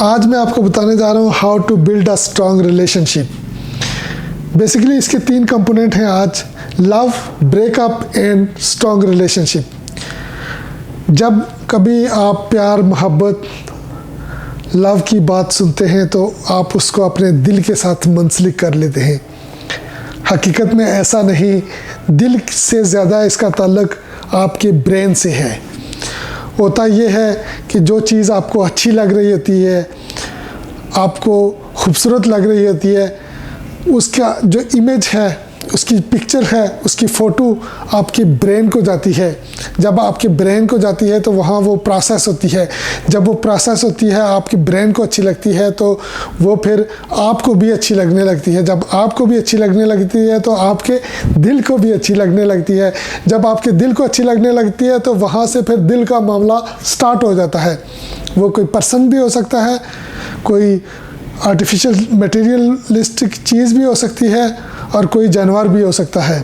आज मैं आपको बताने जा रहा हूँ how to build a strong relationship. Basically इसके 3 कंपोनेंट हैं आज: love, breakup and strong relationship. जब कभी आप प्यार, मोहब्बत, लव की बात सुनते हैं तो आप उसको अपने दिल के साथ मुंसलिक कर लेते हैं। हकीकत में ऐसा नहीं, दिल से ज़्यादा इसका ताल्लुक आपके ब्रेन से है। होता ये है कि जो चीज़ आपको अच्छी लग रही होती है, आपको खूबसूरत लग रही होती है, उसका जो इमेज है, उसकी पिक्चर है, उसकी फ़ोटो आपके ब्रेन को जाती है। जब आपके ब्रेन को जाती है तो वहाँ वो प्रोसेस होती है। जब वो प्रोसेस होती है, आपके ब्रेन को अच्छी लगती है तो वो फिर आपको भी अच्छी लगने लगती है। जब आपको भी अच्छी लगने लगती है तो आपके दिल को भी अच्छी लगने लगती है। जब आपके दिल को अच्छी लगने लगती है तो वहाँ से फिर दिल का मामला स्टार्ट हो जाता है। वो कोई पर्सन भी हो सकता है, कोई आर्टिफिशियल मटेरियलिस्टिक चीज़ भी हो सकती है और कोई जानवर भी हो सकता है।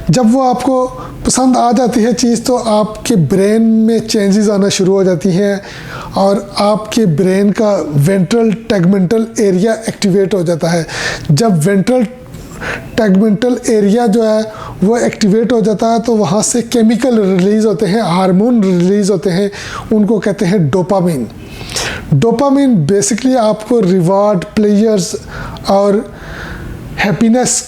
जब वो आपको पसंद आ जाती है चीज़ तो आपके ब्रेन में चेंजेस आना शुरू हो जाती हैं और आपके ब्रेन का वेंट्रल टैगमेंटल एरिया एक्टिवेट हो जाता है। जब वेंट्रल टैगमेंटल एरिया जो है वो एक्टिवेट हो जाता है तो वहाँ से केमिकल रिलीज़ होते हैं, हार्मोन रिलीज़ होते हैं, उनको कहते हैं डोपामिन। डोपामिन बेसिकली आपको रिवार्ड, प्लेजर्स और हैप्पीनेस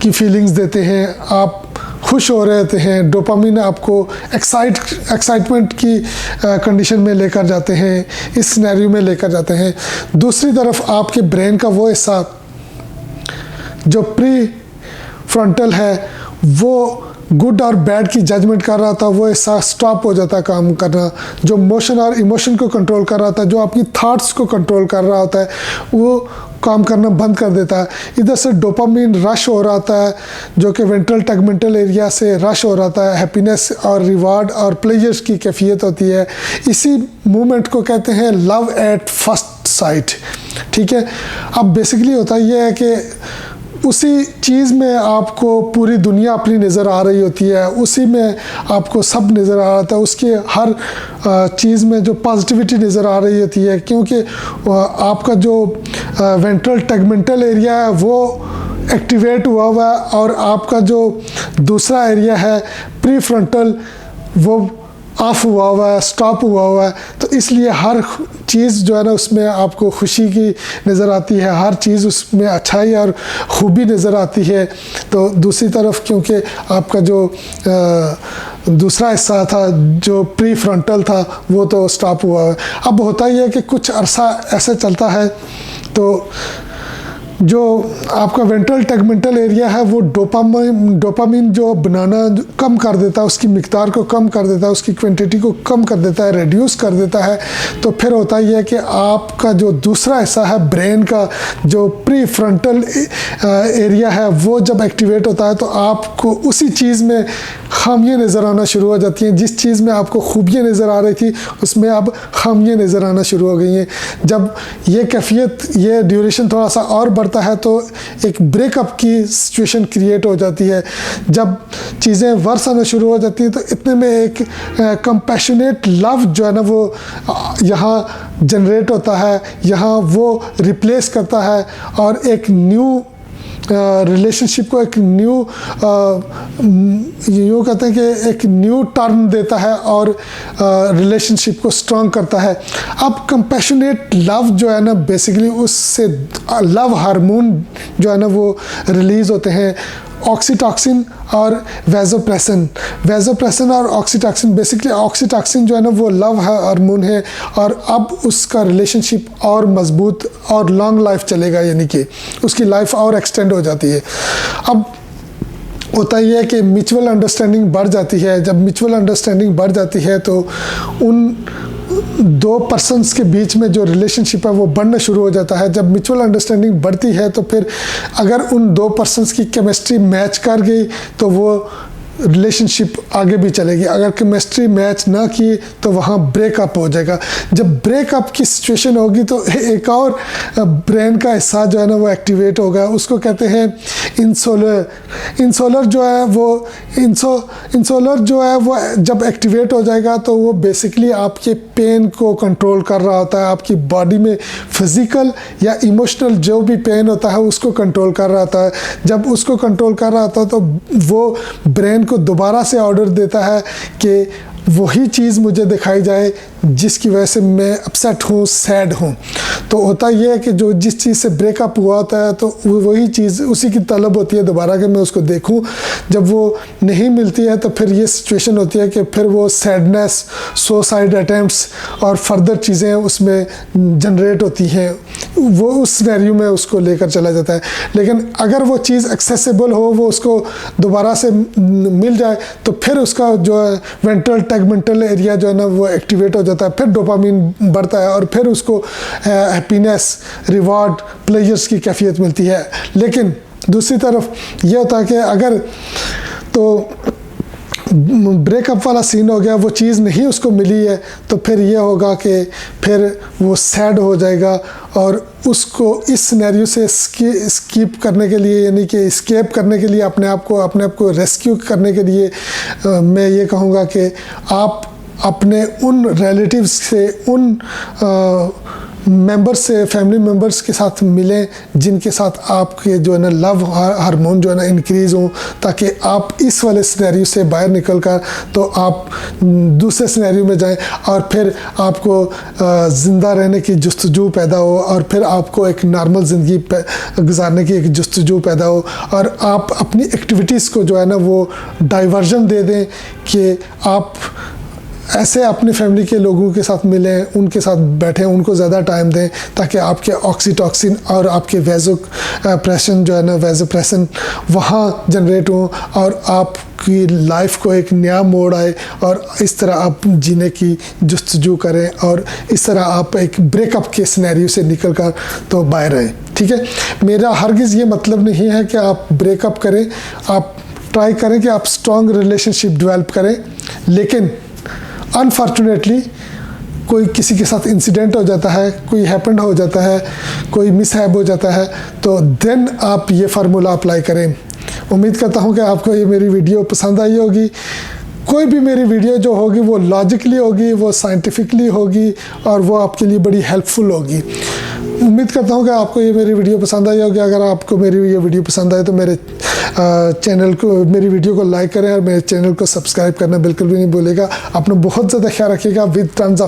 की फीलिंग्स देते हैं। आप खुश हो रहे हैं। डोपामिन आपको एक्साइटमेंट की कंडीशन में लेकर जाते हैं, इस सिनेरियो में लेकर जाते हैं। दूसरी तरफ आपके ब्रेन का वो हिस्सा जो प्री फ्रंटल है, वो गुड और बैड की जजमेंट कर रहा था, वो हिस्सा स्टॉप हो जाता है काम करना। जो मोशन और इमोशन को कंट्रोल कर रहा था, जो आपकी थॉट्स को कंट्रोल कर रहा होता है, वो काम करना बंद कर देता है। इधर से डोपामिन रश हो रहा था, जो कि वेंट्रल टैगमेंटल एरिया से रश हो रहा था। हैप्पीनेस और रिवार्ड और प्लेजर्स की कैफियत होती है। इसी मूवमेंट को कहते हैं लव एट फर्स्ट साइट। ठीक है। अब बेसिकली होता यह है कि उसी चीज़ में आपको पूरी दुनिया अपनी नज़र आ रही होती है, उसी में आपको सब नज़र आ रहा था, उसके हर चीज़ में जो पॉजिटिविटी नज़र आ रही होती है, क्योंकि आपका जो वेंट्रल टैगमेंटल एरिया है वो एक्टिवेट हुआ हुआ है और आपका जो दूसरा एरिया है प्री फ्रंटल वो ऑफ हुआ हुआ है, स्टॉप हुआ है। तो इसलिए हर चीज़ जो है ना उसमें आपको खुशी की नज़र आती है, हर चीज़ उसमें अच्छाई और खूबी नज़र आती है। तो दूसरी तरफ क्योंकि आपका जो दूसरा हिस्सा था जो प्री फ्रंटल था वो तो स्टॉप हुआ है। अब होता ही है कि कुछ अरसा ऐसे चलता है तो जो आपका वेंट्रल टैगमेंटल एरिया है वो डोपामिन जो बनाना कम कर देता है, उसकी मिकदार को कम कर देता है, उसकी क्वांटिटी को कम कर देता है, रिड्यूस कर देता है। तो फिर होता ही है कि आपका जो दूसरा हिस्सा है ब्रेन का जो प्री फ्रंटल एरिया है वो जब एक्टिवेट होता है तो आपको उसी चीज़ में खामियाँ नज़र आना शुरू हो जाती हैं। जिस चीज़ में आपको खूबियाँ नज़र आ रही थी उसमें अब खामियाँ नज़र आना शुरू हो गई हैं। जब ये कैफियत, ये ड्यूरेशन थोड़ा सा और बढ़ता है तो एक ब्रेकअप की सिचुएशन क्रिएट हो जाती है। जब चीज़ें वर्स आना शुरू हो जाती हैं तो इतने में एक कंपैशनेट लव जो है ना वो यहाँ जनरेट होता है, यहाँ वो रिप्लेस करता है और एक न्यू रिलेशनशिप को एक न्यू यूँ कहते हैं कि एक न्यू टर्न देता है और रिलेशनशिप को स्ट्रॉन्ग करता है। अब कंपैशनेट लव जो है ना बेसिकली उससे लव हार्मोन जो है ना वो रिलीज़ होते हैं, ऑक्सीटॉक्सिन और वैसोप्रेसिन और ऑक्सीटॉक्सिन। बेसिकली ऑक्सीटॉक्सिन जो है ना वो लव हार्मोन है और अब उसका रिलेशनशिप और मजबूत और लॉन्ग लाइफ चलेगा, यानी कि उसकी लाइफ और एक्सटेंड हो जाती है। अब होता ही है कि म्यूचुअल अंडरस्टैंडिंग बढ़ जाती है। जब म्यूचुअल अंडरस्टैंडिंग बढ़ जाती है तो उन 2 पर्सन्स के बीच में जो रिलेशनशिप है वो बढ़ना शुरू हो जाता है। जब म्यूचुअल अंडरस्टैंडिंग बढ़ती है तो फिर अगर उन 2 पर्सन्स की केमिस्ट्री मैच कर गई तो वो रिलेशनशिप आगे भी चलेगी। अगर केमिस्ट्री मैच ना की तो वहाँ ब्रेकअप हो जाएगा। जब ब्रेकअप की सिचुएशन होगी तो एक और ब्रेन का हिस्सा जो है ना वो एक्टिवेट होगा, उसको कहते हैं इंसोलर। इंसोलर जो है वो जब एक्टिवेट हो जाएगा तो वो बेसिकली आपके पेन को कंट्रोल कर रहा होता है। आपकी बॉडी में फिजिकल या इमोशनल जो भी पेन होता है उसको कंट्रोल कर रहा होता है। जब उसको कंट्रोल कर रहा होता है तो वो ब्रेन को दोबारा से ऑर्डर देता है कि वही चीज़ मुझे दिखाई जाए जिसकी वजह से मैं अपसेट हूँ, सैड हूँ। तो होता यह है कि जो जिस चीज़ से ब्रेकअप हुआ होता है तो वही चीज़ उसी की तलब होती है दोबारा कि मैं उसको देखूँ। जब वो नहीं मिलती है तो फिर ये सिचुएशन होती है कि फिर वो सैडनेस, सुसाइड अटैम्प्ट्स और फर्दर चीज़ें उसमें जनरेट होती हैं। वो उस सिनेरियो में उसको लेकर चला जाता है। लेकिन अगर वो चीज़ एक्सेसिबल हो, वो उसको दोबारा से मिल जाए तो फिर उसका जो है वेंट्रल टैगमेंटल एरिया जो है ना वो एक्टिवेट हो जाता है। फिर डोपामिन बढ़ता है और फिर उसको हैप्पीनेस, रिवॉर्ड, प्लेजर्स की कैफियत मिलती है। लेकिन दूसरी तरफ ये होता है कि अगर तो ब्रेकअप वाला सीन हो गया, वो चीज़ नहीं उसको मिली है, तो फिर ये होगा कि फिर वो सैड हो जाएगा और उसको इस सिनेरियो से स्कीप करने के लिए, यानी कि एस्केप करने के लिए, अपने आप को रेस्क्यू करने के लिए मैं ये कहूँगा कि आप अपने उन रिलेटिव्स से, उन मेंबर्स से, फैमिली मेंबर्स के साथ मिलें जिनके साथ आपके जो है ना लव हार्मोन जो है ना इंक्रीज़ हो, ताकि आप इस वाले सिनेरियो से बाहर निकल कर तो आप दूसरे सिनेरियो में जाएं और फिर आपको ज़िंदा रहने की जस्तजू पैदा हो और फिर आपको एक नॉर्मल ज़िंदगी गुजारने की एक जस्तजू पैदा हो और आप अपनी एक्टिविटीज़ को जो है ना वो डाइवर्जन दे दें कि आप ऐसे अपनी फैमिली के लोगों के साथ मिलें, उनके साथ बैठें, उनको ज़्यादा टाइम दें ताकि आपके ऑक्सीटॉक्सिन और आपके वेज़ोप्रेशन जो है ना वेज़ोप्रेशन वहाँ जनरेट हो और आपकी लाइफ को एक नया मोड़ आए और इस तरह आप जीने की जस्तजू करें और इस तरह आप एक ब्रेकअप के सिनेरियो से निकल कर तो बाहर आएँ। ठीक है, मेरा हरगिज़ ये मतलब नहीं है कि आप ब्रेकअप करें। आप ट्राई करें कि आप स्ट्रॉन्ग रिलेशनशिप डेवलप करें, लेकिन अनफॉर्चुनेटली कोई किसी के साथ इंसिडेंट हो जाता है, कोई हैपेंड हो जाता है, कोई मिसहैप हो जाता है, तो देन आप ये फार्मूला अप्लाई करें। उम्मीद करता हूँ कि आपको ये मेरी वीडियो पसंद आई होगी। कोई भी मेरी वीडियो जो होगी वो लॉजिकली होगी, वो साइंटिफिकली होगी और वो आपके लिए बड़ी हेल्पफुल होगी। उम्मीद करता हूँ कि आपको ये मेरी वीडियो पसंद आई होगी। अगर आपको मेरी ये वीडियो पसंद आए तो मेरे चैनल को, मेरी वीडियो को लाइक करें और मेरे चैनल को सब्सक्राइब करना बिल्कुल भी नहीं भूलेगा। अपना बहुत ज़्यादा ख्याल रखिएगा। With tons of